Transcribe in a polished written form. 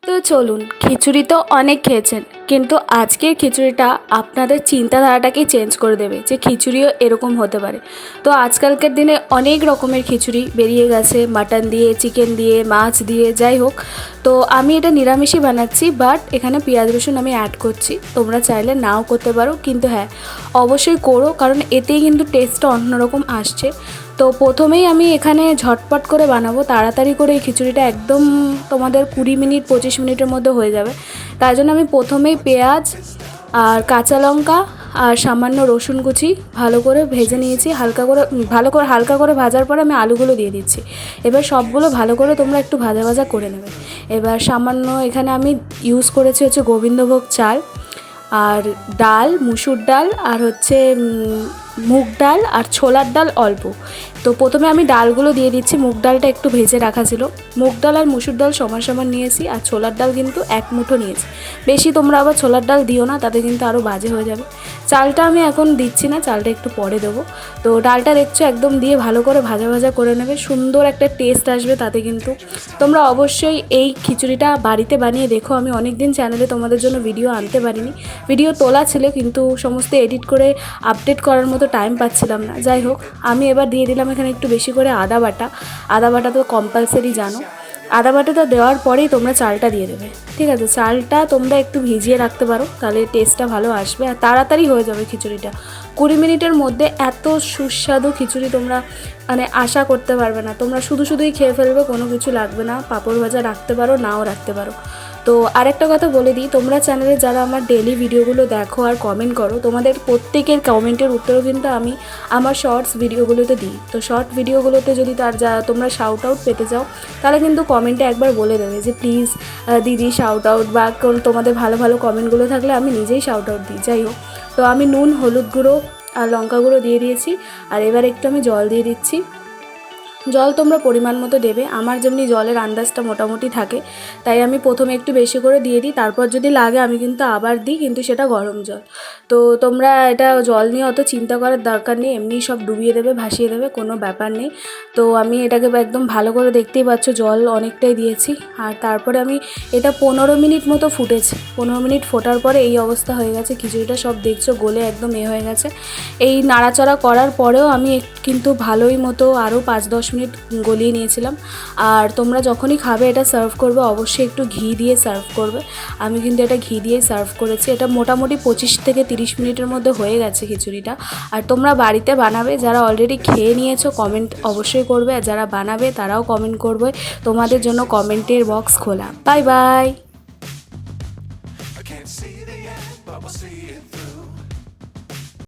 তো চলুন, খিচুড়ি তো অনেক খেয়েছেন, কিন্তু আজকের খিচুড়িটা আপনাদের চিন্তাধারাটাকেই চেঞ্জ করে দেবে যে খিচুড়িও এরকম হতে পারে। তো আজকালকার দিনে অনেক রকমের খিচুড়ি বেরিয়ে গেছে, মাটন দিয়ে, চিকেন দিয়ে, মাছ দিয়ে, যাই হোক। তো আমি এটা নিরামিষই বানাচ্ছি, বাট এখানে পেঁয়াজ রসুন আমি অ্যাড করছি। তোমরা চাইলে নাও করতে পারো, কিন্তু হ্যাঁ অবশ্যই করো, কারণ এতেই কিন্তু টেস্টটা অন্যরকম আসছে। তো প্রথমেই আমি এখানে ঝটপট করে বানাবো, তাড়াতাড়ি করে এই খিচুড়িটা একদম তোমাদের 20 মিনিট 25 মিনিটের মধ্যে হয়ে যাবে। তাই জন্য আমি প্রথমেই পেঁয়াজ আর কাঁচা লঙ্কা আর সামান্য রসুন কুচি ভালো করে ভেজে নিয়েছি। হালকা করে ভাজার পরে আমি আলুগুলো দিয়ে দিচ্ছি। এবার সবগুলো ভালো করে তোমরা একটু ভাজা ভাজা করে নেবে। এবার সামান্য এখানে আমি ইউজ করেছি হচ্ছে গোবিন্দভোগ চাল, আর ডাল, মুসুর ডাল, আর হচ্ছে মুগ ডাল, আর ছোলার ডাল অল্প। তো প্রথমে আমি ডালগুলো দিয়ে দিচ্ছি। মুগ ডালটা একটু ভেজে রাখা ছিল। মুগ ডাল আর মুসুর ডাল সমান সমান নিয়েছি, আর ছোলার ডাল কিন্তু 1 মুঠো নিয়েছি। বেশি তোমরা আবার ছোলার ডাল দিও না, তাতে কিন্তু আরও বাজে হয়ে যাবে। চালটা আমি এখন দিচ্ছি না, চালটা একটু পরে দেবো। তো ডালটা দেখছো একদম দিয়ে ভালো করে ভাজা ভাজা করে নেবে, সুন্দর একটা টেস্ট আসবে তাতে। কিন্তু তোমরা অবশ্যই এই খিচুড়িটা বাড়িতে বানিয়ে দেখো। আমি অনেক দিন চ্যানেলে তোমাদের জন্য ভিডিও আনতে পারিনি, ভিডিও তোলা ছিল কিন্তু সমস্ত এডিট করে আপডেট করার মতো টাইম পাচ্ছিলাম না। যাই হোক, আমি এবার দিয়ে দিলাম এখানে একটু বেশি করে আদা বাটা। আদা বাটা তো কম্পালসারি জানো। আদা বাটাটা দেওয়ার পরেই তোমরা চালটা দিয়ে দেবে, ঠিক আছে? চালটা তোমরা একটু ভিজিয়ে রাখতে পারো, তাহলে টেস্টটা ভালো আসবে আর তাড়াতাড়ি হয়ে যাবে খিচুড়িটা। 20 মিনিটের মধ্যে এত সুস্বাদু খিচুড়ি তোমরা মানে আশা করতে পারবে না। তোমরা শুধুই খেয়ে ফেলবে, কোনো কিছু লাগবে না। পাঁপড় ভাজা রাখতে পারো, নাও রাখতে পারো। তো আরেকটা কথা বলে দিই, তোমরা চ্যানেলে যারা আমার ডেলি ভিডিওগুলো দেখো আর কমেন্ট করো, তোমাদের প্রত্যেকের কমেন্টের উত্তরও কিন্তু আমি আমার শর্টস ভিডিওগুলোতে দিই। তো শর্ট ভিডিওগুলোতে যদি তোমরা শাউট আউট পেতে চাও, তাহলে কিন্তু কমেন্টে একবার বলে দেবে যে প্লিজ দিদি শাউট আউট, বা তোমাদের ভালো ভালো কমেন্টগুলো থাকলে আমি নিজেই শাউট আউট দিই। যাই হোক, তো আমি নুন, হলুদ গুঁড়ো আর লঙ্কা গুঁড়ো দিয়ে দিয়েছি। আর এবার একটু আমি জল দিয়ে দিচ্ছি। জল তোমরা পরিমাণ মতো দেবে। আমার যেমনি জলের আন্দাজটা মোটামুটি থাকে, তাই আমি প্রথমে একটু বেশি করে দিয়ে দিই, তারপর যদি লাগে আমি কিন্তু আবার দিই, কিন্তু সেটা গরম জল। তো তোমরা এটা জল নিয়ে অত চিন্তা করার দরকার নেই, এমনি সব ডুবিয়ে দেবে, ভাসিয়ে দেবে, কোনো ব্যাপার নেই। তো আমি এটাকে একদম ভালো করে, দেখতেই পাচ্ছ জল অনেকটাই দিয়েছি। আর তারপরে আমি এটা 15 মিনিট মতো ফুটেছে। 15 মিনিট ফোটার পরে এই অবস্থা হয়ে গেছে খিচুড়িটা, সব দেখছো গলে একদম হয়ে গেছে। এই নাড়াচাড়া করার পরেও আমি কিন্তু ভালোই মতো আরও 5-10 মিনিট গলিয়ে নিয়েছিলাম। আর তোমরা যখনই খাবে এটা সার্ভ করবে, অবশ্যই একটু ঘি দিয়ে সার্ভ করবে। আমি কিন্তু এটা ঘি দিয়েই সার্ভ করেছি। এটা মোটামুটি 25 থেকে 30 মিনিটের মধ্যে হয়ে গেছে খিচুড়িটা। আর তোমরা বাড়িতে বানাবে, যারা অলরেডি খেয়ে নিয়েছো কমেন্ট অবশ্যই করবে, আর যারা বানাবে তারাও কমেন্ট করবে। তোমাদের জন্য কমেন্টের বক্স খোলা। Bye bye.